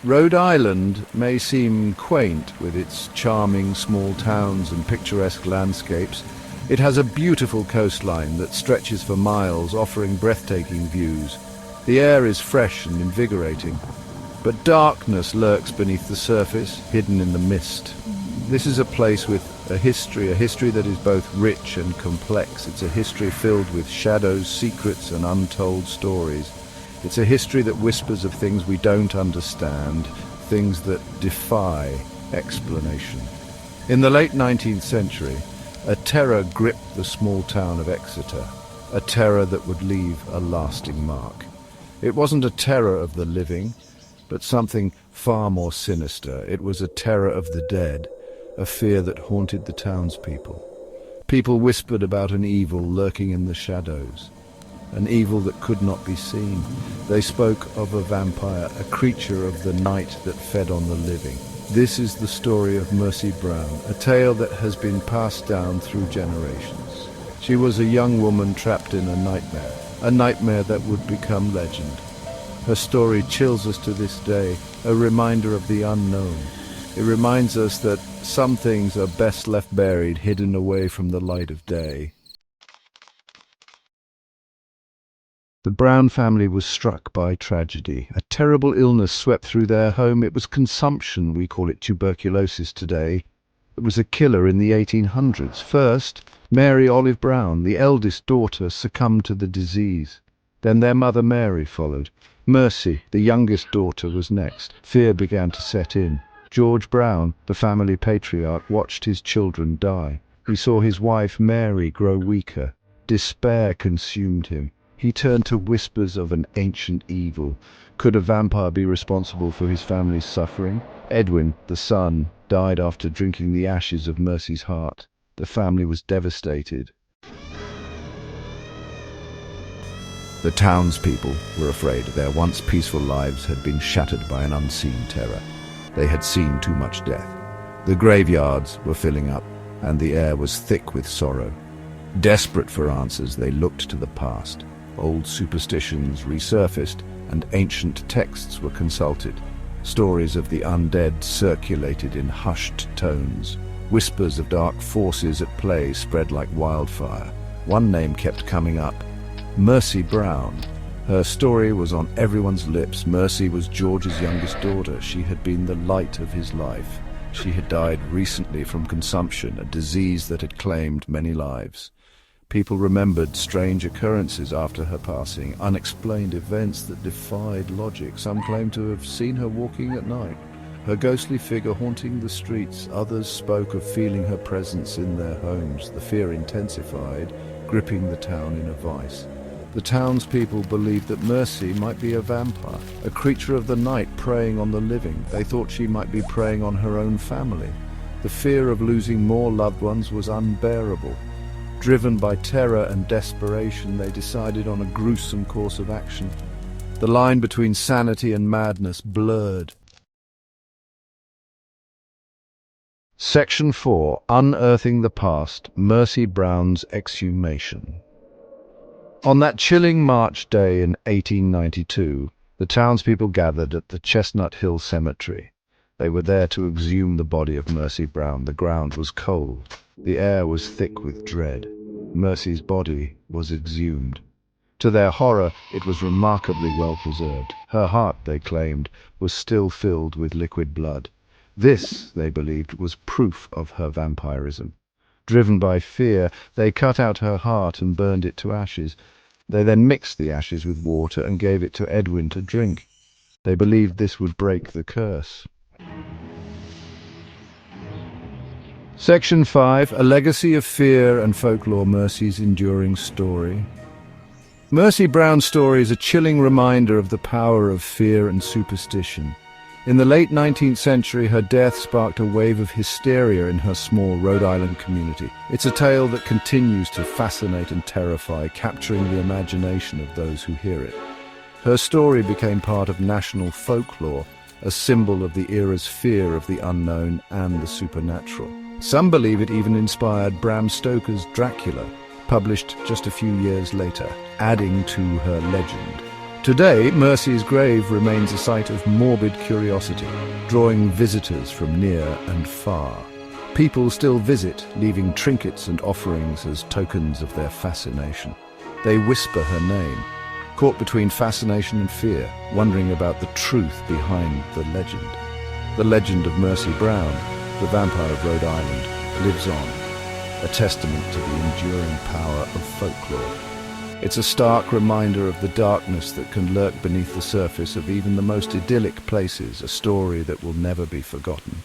Rhode Island may seem quaint with its charming small towns and picturesque landscapes. It has a beautiful coastline that stretches for miles, offering breathtaking views. The air is fresh and invigorating, but darkness lurks beneath the surface, hidden in the mist. This is a place with a history that is both rich and complex. It's a history filled with shadows, secrets, and untold stories. It's a history that whispers of things we don't understand, things that defy explanation. In the late 19th century, a terror gripped the small town of Exeter, a terror that would leave a lasting mark. It wasn't a terror of the living, but something far more sinister. It was a terror of the dead, a fear that haunted the townspeople. People whispered about an evil lurking in the shadows, an evil that could not be seen. They spoke of a vampire, a creature of the night that fed on the living. This is the story of Mercy Brown, a tale that has been passed down through generations. She was a young woman trapped in a nightmare that would become legend. Her story chills us to this day, a reminder of the unknown. It reminds us that some things are best left buried, hidden away from the light of day. The Brown family was struck by tragedy. A terrible illness swept through their home. It was consumption. We call it tuberculosis today. It was a killer in the 1800s. First, Mary Olive Brown, the eldest daughter, succumbed to the disease. Then their mother Mary followed. Mercy, the youngest daughter, was next. Fear began to set in. George Brown, the family patriarch, watched his children die. He saw his wife Mary grow weaker. Despair consumed him. He turned to whispers of an ancient evil. Could a vampire be responsible for his family's suffering? Edwin, the son, died after drinking the ashes of Mercy's heart. The family was devastated. The townspeople were afraid. Their once peaceful lives had been shattered by an unseen terror. They had seen too much death. The graveyards were filling up, and the air was thick with sorrow. Desperate for answers, they looked to the past. Old superstitions resurfaced, and ancient texts were consulted. Stories of the undead circulated in hushed tones. Whispers of dark forces at play spread like wildfire. One name kept coming up: Mercy Brown. Her story was on everyone's lips. Mercy was George's youngest daughter. She had been the light of his life. She had died recently from consumption, a disease that had claimed many lives. People remembered strange occurrences after her passing, unexplained events that defied logic. Some claimed to have seen her walking at night, her ghostly figure haunting the streets. Others spoke of feeling her presence in their homes. The fear intensified, gripping the town in a vice. The townspeople believed that Mercy might be a vampire, a creature of the night preying on the living. They thought she might be preying on her own family. The fear of losing more loved ones was unbearable. Driven by terror and desperation, they decided on a gruesome course of action. The line between sanity and madness blurred. Section 4. Unearthing the Past. Mercy Brown's Exhumation. On that chilling March day in 1892, the townspeople gathered at the Chestnut Hill Cemetery. They were there to exhume the body of Mercy Brown. The ground was cold. The air was thick with dread. Mercy's body was exhumed. To their horror, it was remarkably well preserved. Her heart, they claimed, was still filled with liquid blood. This, they believed, was proof of her vampirism. Driven by fear, they cut out her heart and burned it to ashes. They then mixed the ashes with water and gave it to Edwin to drink. They believed this would break the curse. Section 5. A legacy of fear and folklore. Mercy's enduring story. Mercy Brown's story is a chilling reminder of the power of fear and superstition. In the late 19th century, her death sparked a wave of hysteria in her small Rhode Island community. It's a tale that continues to fascinate and terrify, capturing the imagination of those who hear it. Her story became part of national folklore, a symbol of the era's fear of the unknown and the supernatural. Some believe it even inspired Bram Stoker's Dracula, published just a few years later, adding to her legend. Today, Mercy's grave remains a site of morbid curiosity, drawing visitors from near and far. People still visit, leaving trinkets and offerings as tokens of their fascination. They whisper her name, caught between fascination and fear, wondering about the truth behind the legend. The legend of Mercy Brown, the vampire of Rhode Island, lives on, a testament to the enduring power of folklore. It's a stark reminder of the darkness that can lurk beneath the surface of even the most idyllic places, a story that will never be forgotten.